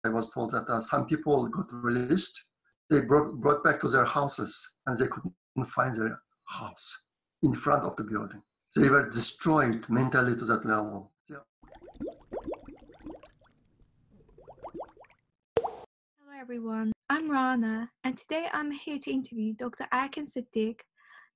I was told that some people got released. They brought back to their houses and they couldn't find their house in front of the building. They were destroyed mentally to that level. Hello everyone, I'm Rana, and today I'm here to interview Dr. Erkin Sidick,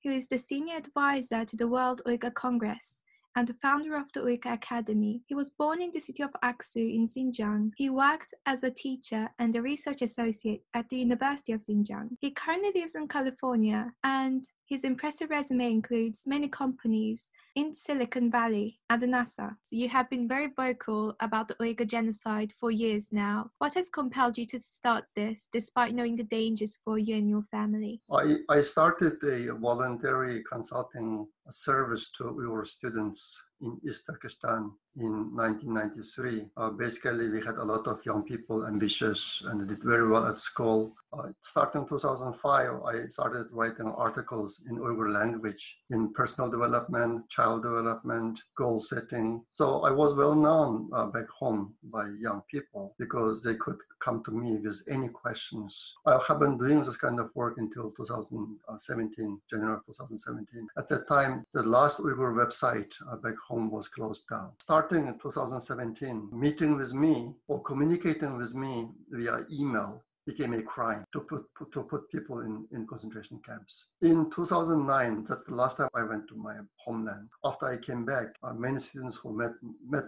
who is the Senior Advisor to the World Uyghur Congress and the founder of the Uyghur Academy. He was born in the city of Aksu in Xinjiang. He worked as a teacher and a research associate at the University of Xinjiang. He currently lives in California, and his impressive resume includes many companies in Silicon Valley and NASA. So you have been very vocal about the Uyghur Genocide for years now. What has compelled you to start this, despite knowing the dangers for you and your family? I started a voluntary consulting service to Uyghur students in East Turkestan in 1993. Basically, we had a lot of young people, ambitious, and did very well at school. Starting in 2005, I started writing articles in Uyghur language in personal development, child development, goal setting. So I was well known back home by young people because they could come to me with any questions. I have been doing this kind of work until 2017, January of 2017. At that time, the last Uyghur website back home was closed down. Starting in 2017, meeting with me or communicating with me via email became a crime to put people in concentration camps. In 2009, that's the last time I went to my homeland. After I came back, many students who met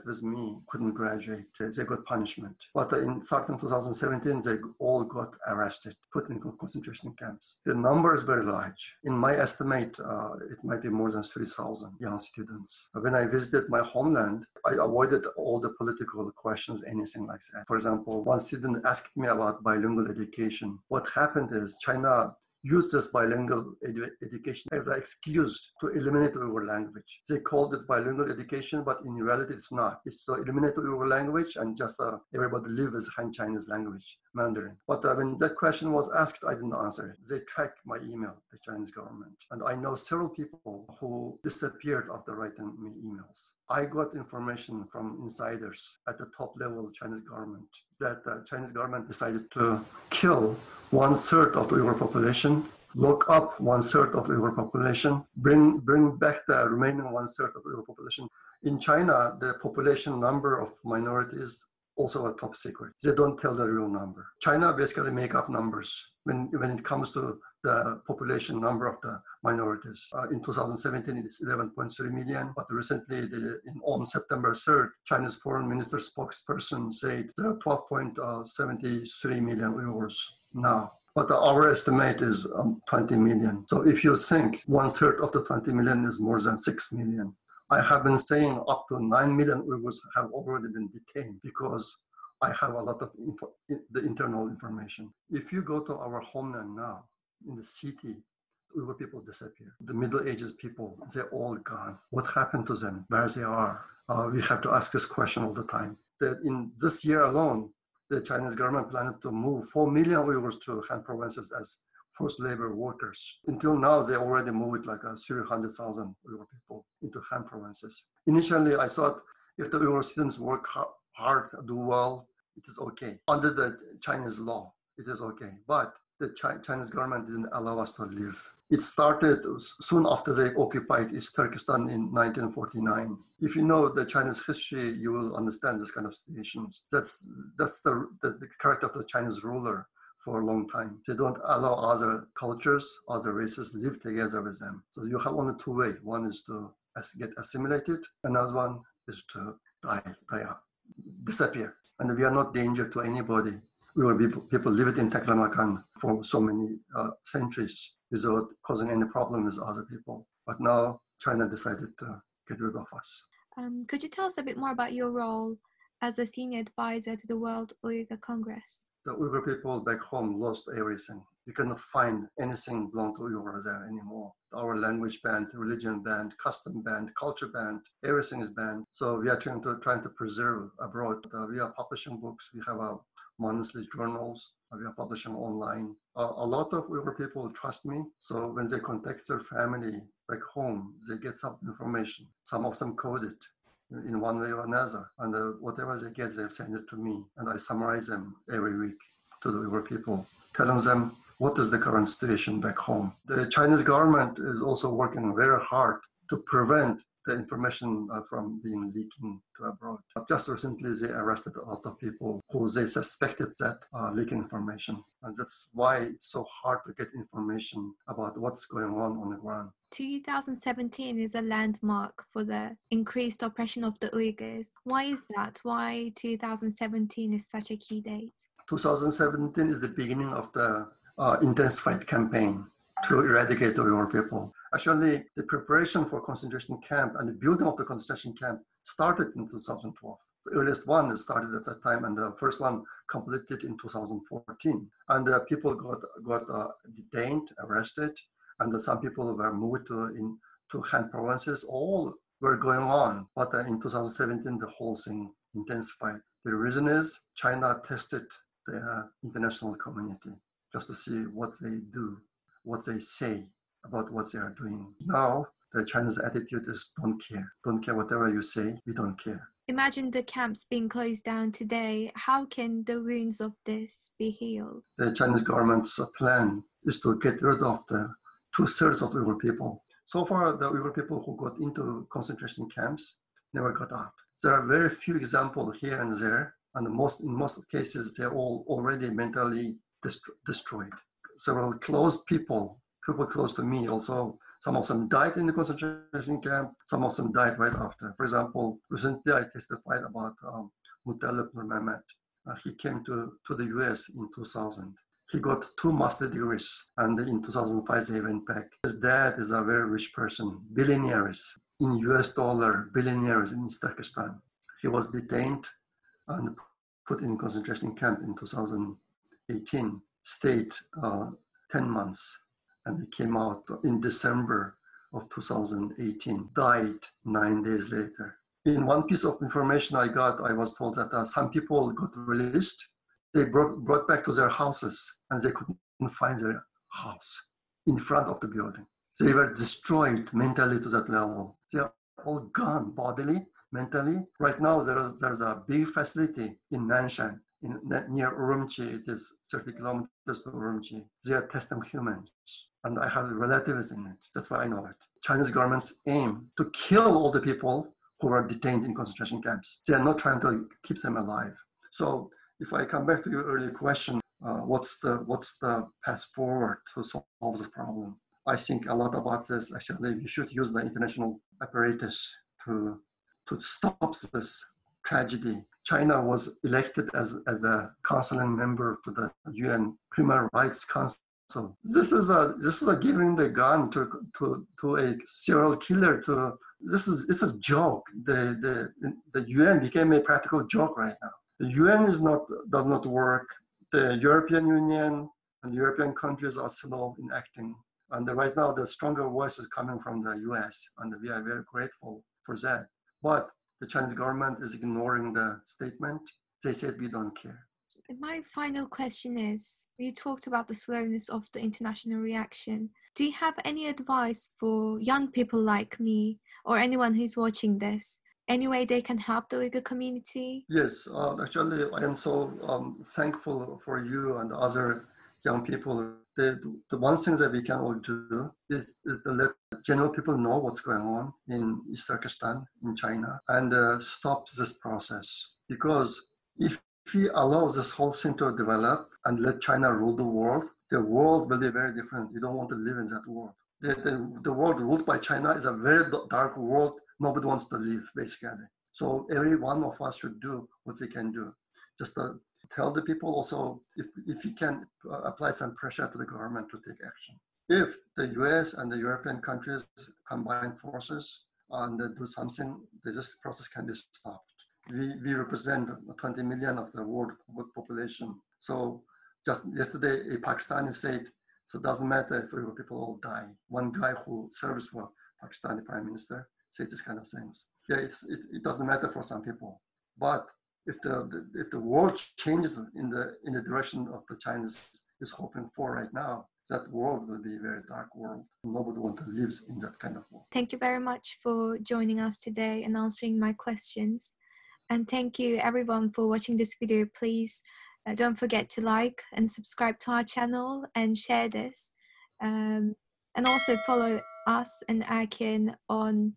with me couldn't graduate. They got punishment. But starting 2017, they all got arrested, put in concentration camps. The number is very large. In my estimate, it might be more than 3,000 young students. When I visited my homeland, I avoided all the political questions, anything like that. For example, one student asked me about bilingual education. What happened is China used this bilingual education as an excuse to eliminate Uyghur language. They called it bilingual education, but in reality it's not. It's to eliminate Uyghur language and just everybody live with Han Chinese language, Mandarin. But when that question was asked, I didn't answer it. They tracked my email, the Chinese government. And I know several people who disappeared after writing me emails. I got information from insiders at the top level of Chinese government that the Chinese government decided to kill 1/3 of the Uyghur population, lock up 1/3 of the Uyghur population, bring back the remaining 1/3 of the Uyghur population. In China, the population number of minorities also a top secret. They don't tell the real number. China basically make up numbers when it comes to the population number of the minorities. In 2017, it's 11.3 million, but recently, on September 3rd, China's foreign minister spokesperson said there are 12.73 million Uyghurs now. But our estimate is 20 million. So if you think 1/3 of the 20 million is more than 6 million, I have been saying up to 9 million Uyghurs have already been detained because I have a lot of the internal information. If you go to our homeland now, in the city, Uyghur people disappear. The Middle Ages people, they're all gone. What happened to them? Where they are? We have to ask this question all the time. That in this year alone, the Chinese government planned to move 4 million Uyghurs to Han provinces as forced labor workers. Until now, they already moved like 300,000 Uyghur people into Han provinces. Initially, I thought if the Uyghur students work hard, do well, it is okay. Under the Chinese law, it is okay. But the Chinese government didn't allow us to live. It started soon after they occupied East Turkestan in 1949. If you know the Chinese history, you will understand this kind of situations. That's the character of the Chinese ruler for a long time. They don't allow other cultures, other races live together with them. So you have only two ways. One is to get assimilated. Another one is to die out, disappear. And we are not danger to anybody. People lived in Taklamakan for so many centuries without causing any problem with other people. But now China decided to get rid of us. Could you tell us a bit more about your role as a senior advisor to the World Uyghur Congress? The Uyghur people back home lost everything. You cannot find anything belong to Uyghur there anymore. Our language banned, religion banned, custom banned, culture banned, everything is banned. So we are trying to preserve abroad. We are publishing books. We have monthly journals. We are publishing online. A lot of Uyghur people trust me. So when they contact their family back home, they get some information. Some of them code it. in one way or another. And whatever they get, they send it to me. And I summarize them every week to the Uyghur people, telling them what is the current situation back home. The Chinese government is also working very hard to prevent the information from being leaking to abroad. Just recently, they arrested a lot of people who they suspected that leaking information. And that's why it's so hard to get information about what's going on the ground. 2017 is a landmark for the increased oppression of the Uyghurs. Why is that? Why 2017 is such a key date? 2017 is the beginning of the intensified campaign to eradicate the Uyghur people. Actually, the preparation for concentration camp and the building of the concentration camp started in 2012. The earliest one started at that time, and the first one completed in 2014. And people got detained, arrested, and some people were moved to Han provinces. All were going on, but in 2017, the whole thing intensified. The reason is China tested the international community just to see what they do, what they say about what they are doing. Now, the Chinese attitude is don't care. Don't care whatever you say, we don't care. Imagine the camps being closed down today. How can the wounds of this be healed? The Chinese government's plan is to get rid of the 2/3 of the Uyghur people. So far, the Uyghur people who got into concentration camps never got out. There are very few examples here and there, and in most cases, they're all already mentally destroyed. Several close people close to me also, some of them died in the concentration camp, some of them died right after. For example, recently I testified about Muttalib Nur Mehmet. He came to the US in 2000. He got 2 master degrees, and in 2005 they went back. His dad is a very rich person, billionaires in US dollar, billionaires in East Turkestan. He was detained and put in concentration camp in 2018, stayed 10 months, and he came out in December of 2018, died 9 days later. In one piece of information I got, I was told that some people got released. They brought back to their houses, and they couldn't find their house in front of the building. They were destroyed mentally to that level. They are all gone bodily, mentally. Right now, there's a big facility in Nanshan, near Urumqi. It is 30 kilometers to Urumqi. They are testing humans, and I have relatives in it. That's why I know it. Chinese government's aim to kill all the people who were detained in concentration camps. They are not trying to keep them alive. So if I come back to your earlier question, what's the path forward to solve this problem? I think a lot about this. Actually, we should use the international apparatus to stop this tragedy. China was elected as the counseling member to the UN Human Rights Council. This is a giving the gun to a serial killer. It's a joke. The UN became a practical joke right now. The UN does not work. The European Union and European countries are slow in acting. And right now, the stronger voice is coming from the US, and we are very grateful for that. But the Chinese government is ignoring the statement. They said, we don't care. My final question is, you talked about the slowness of the international reaction. Do you have any advice for young people like me or anyone who's watching this? Any way they can help the Uyghur community? Yes, actually, I am so thankful for you and other young people. The one thing that we can all do is to let general people know what's going on in East Turkestan, in China, and stop this process. Because if we allow this whole thing to develop and let China rule the world will be very different. You don't want to live in that world. The world ruled by China is a very dark world. Nobody wants to live, basically. So every one of us should do what we can do. Just tell the people also, if we can apply some pressure to the government to take action. If the US and the European countries combine forces and do something, this process can be stopped. We represent 20 million of the world population. So just yesterday, a Pakistani said, so it doesn't matter if people all die. One guy who serves for Pakistani prime minister said this kind of things. Yeah, it doesn't matter for some people. But if the world changes in the direction of the Chinese, is hoping for right now, that world will be a very dark world. Nobody wants to live in that kind of world. Thank you very much for joining us today and answering my questions. And thank you everyone for watching this video. Please don't forget to like and subscribe to our channel and share this. And also follow us and Erkin on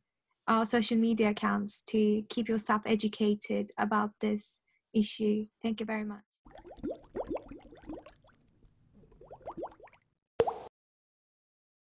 our social media accounts to keep yourself educated about this issue. Thank you very much.